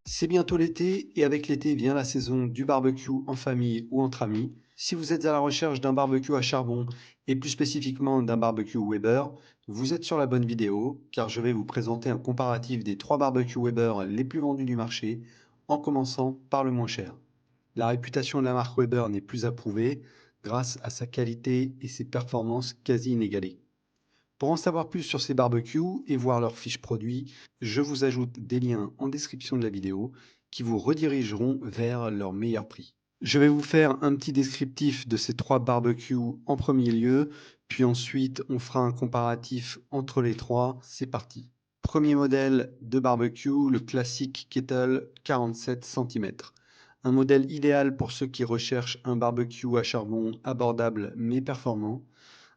C'est bientôt l'été et avec l'été vient la saison du barbecue en famille ou entre amis. Si vous êtes à la recherche d'un barbecue à charbon et plus spécifiquement d'un barbecue Weber, vous êtes sur la bonne vidéo car je vais vous présenter un comparatif des trois barbecues Weber les plus vendus du marché en commençant par le moins cher. La réputation de la marque Weber n'est plus à prouver grâce à sa qualité et ses performances quasi inégalées. Pour en savoir plus sur ces barbecues et voir leurs fiches produits, je vous ajoute des liens en description de la vidéo qui vous redirigeront vers leur meilleur prix. Je vais vous faire un petit descriptif de ces trois barbecues en premier lieu, puis ensuite on fera un comparatif entre les trois. C'est parti. Premier modèle de barbecue, le classique Kettle 47 cm. Un modèle idéal pour ceux qui recherchent un barbecue à charbon abordable mais performant.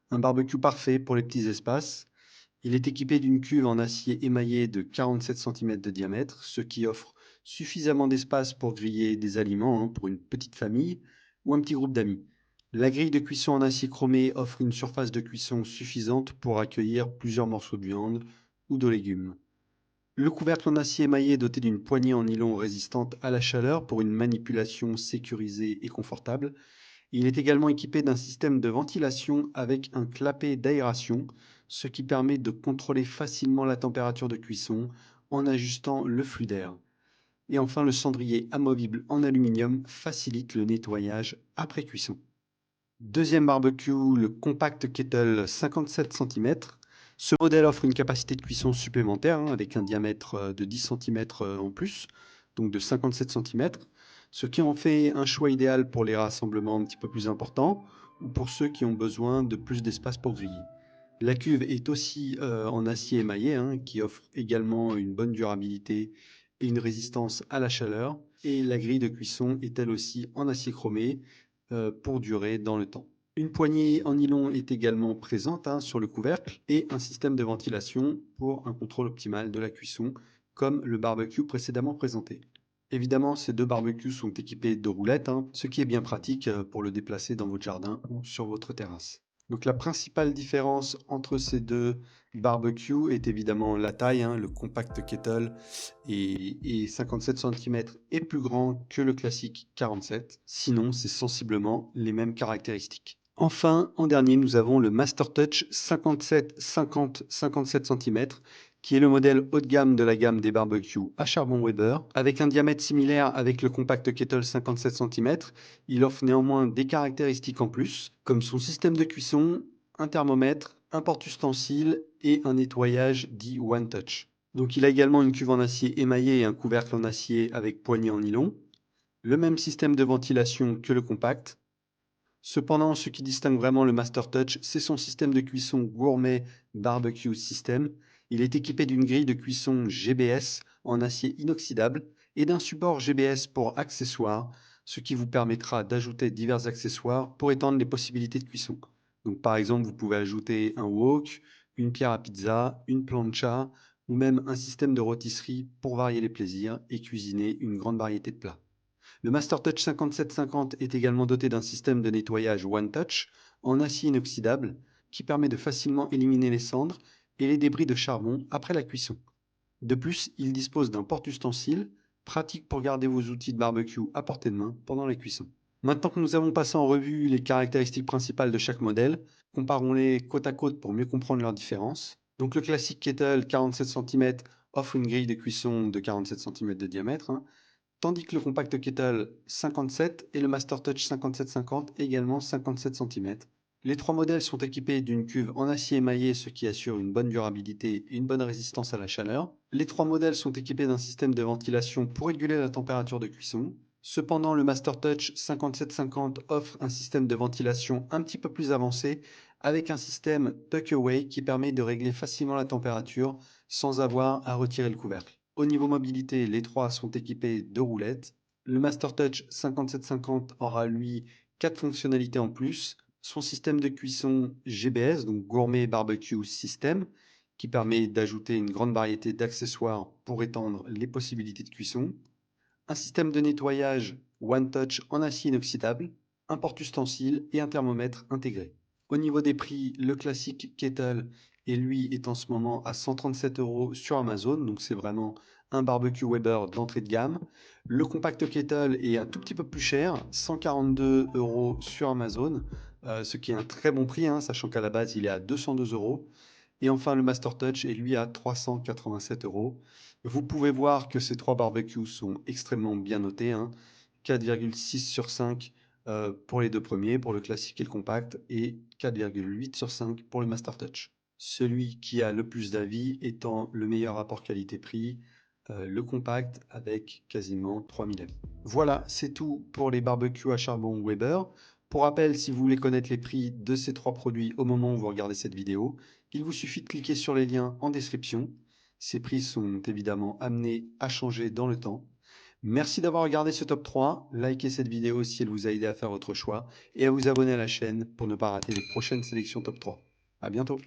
Un barbecue parfait pour les petits espaces. Il est équipé d'une cuve en acier émaillé de 47 cm de diamètre, ce qui offre suffisamment d'espace pour griller des aliments pour une petite famille ou un petit groupe d'amis. La grille de cuisson en acier chromé offre une surface de cuisson suffisante pour accueillir plusieurs morceaux de viande ou de légumes. Le couvercle en acier émaillé est doté d'une poignée en nylon résistante à la chaleur pour une manipulation sécurisée et confortable. Il est également équipé d'un système de ventilation avec un clapet d'aération, ce qui permet de contrôler facilement la température de cuisson en ajustant le flux d'air. Et enfin, le cendrier amovible en aluminium facilite le nettoyage après cuisson. Deuxième barbecue, le Compact Kettle 57 cm. Ce modèle offre une capacité de cuisson supplémentaire avec un diamètre de 10 cm en plus, donc de 57 cm, ce qui en fait un choix idéal pour les rassemblements un petit peu plus importants ou pour ceux qui ont besoin de plus d'espace pour griller. La cuve est aussi en acier émaillé, qui offre également une bonne durabilité et une résistance à la chaleur. Et la grille de cuisson est elle aussi en acier chromé pour durer dans le temps. Une poignée en nylon est également présente sur le couvercle et un système de ventilation pour un contrôle optimal de la cuisson, comme le barbecue précédemment présenté. Évidemment, ces deux barbecues sont équipés de roulettes, ce qui est bien pratique pour le déplacer dans votre jardin ou sur votre terrasse. Donc la principale différence entre ces deux barbecues est évidemment la taille, le compact kettle est 57 cm et plus grand que le classique 47. Sinon, c'est sensiblement les mêmes caractéristiques. Enfin, en dernier, nous avons le Master Touch 57 cm, qui est le modèle haut de gamme de la gamme des barbecues à charbon Weber. Avec un diamètre similaire avec le compact kettle 57 cm, il offre néanmoins des caractéristiques en plus, comme son système de cuisson, un thermomètre, un porte-ustensiles et un nettoyage dit One Touch. Donc il a également une cuve en acier émaillé et un couvercle en acier avec poignée en nylon, le même système de ventilation que le compact. Cependant, ce qui distingue vraiment le Master Touch, c'est son système de cuisson gourmet barbecue system. Il est équipé d'une grille de cuisson GBS en acier inoxydable et d'un support GBS pour accessoires, ce qui vous permettra d'ajouter divers accessoires pour étendre les possibilités de cuisson. Donc, par exemple, vous pouvez ajouter un wok, une pierre à pizza, une plancha ou même un système de rôtisserie pour varier les plaisirs et cuisiner une grande variété de plats. Le Master Touch 5750 est également doté d'un système de nettoyage One Touch en acier inoxydable qui permet de facilement éliminer les cendres et les débris de charbon après la cuisson. De plus, il dispose d'un porte-ustensiles, pratique pour garder vos outils de barbecue à portée de main pendant la cuisson. Maintenant que nous avons passé en revue les caractéristiques principales de chaque modèle, comparons-les côte à côte pour mieux comprendre leurs différences. Donc le classique Kettle 47 cm offre une grille de cuisson de 47 cm de diamètre, tandis que le Compact Kettle 57 et le Master Touch 5750 également 57 cm. Les trois modèles sont équipés d'une cuve en acier émaillé, ce qui assure une bonne durabilité et une bonne résistance à la chaleur. Les trois modèles sont équipés d'un système de ventilation pour réguler la température de cuisson. Cependant, le Master Touch 5750 offre un système de ventilation un petit peu plus avancé avec un système tuck away qui permet de régler facilement la température sans avoir à retirer le couvercle. Au niveau mobilité, les trois sont équipés de roulettes. Le Master Touch 5750 aura lui 4 fonctionnalités en plus. Son système de cuisson GBS, donc Gourmet Barbecue System, qui permet d'ajouter une grande variété d'accessoires pour étendre les possibilités de cuisson. Un système de nettoyage One Touch en acier inoxydable, un porte-ustensiles et un thermomètre intégré. Au niveau des prix, le classique Kettle et lui est en ce moment à 137 € sur Amazon, donc c'est vraiment un barbecue Weber d'entrée de gamme. Le compact kettle est un tout petit peu plus cher, 142 euros sur Amazon, ce qui est un très bon prix, hein, sachant qu'à la base il est à 202 euros. Et enfin, le Master Touch est lui à 387 euros. Vous pouvez voir que ces trois barbecues sont extrêmement bien notés, hein. 4,6 sur 5 pour les deux premiers, pour le classique et le compact, et 4,8 sur 5 pour le Master Touch. Celui qui a le plus d'avis étant le meilleur rapport qualité-prix, le compact avec quasiment 3000 M. Voilà, c'est tout pour les barbecues à charbon Weber. Pour rappel, si vous voulez connaître les prix de ces trois produits au moment où vous regardez cette vidéo, il vous suffit de cliquer sur les liens en description. Ces prix sont évidemment amenés à changer dans le temps. Merci d'avoir regardé ce top 3. Likez cette vidéo si elle vous a aidé à faire votre choix et à vous abonner à la chaîne pour ne pas rater les prochaines sélections top 3. À bientôt.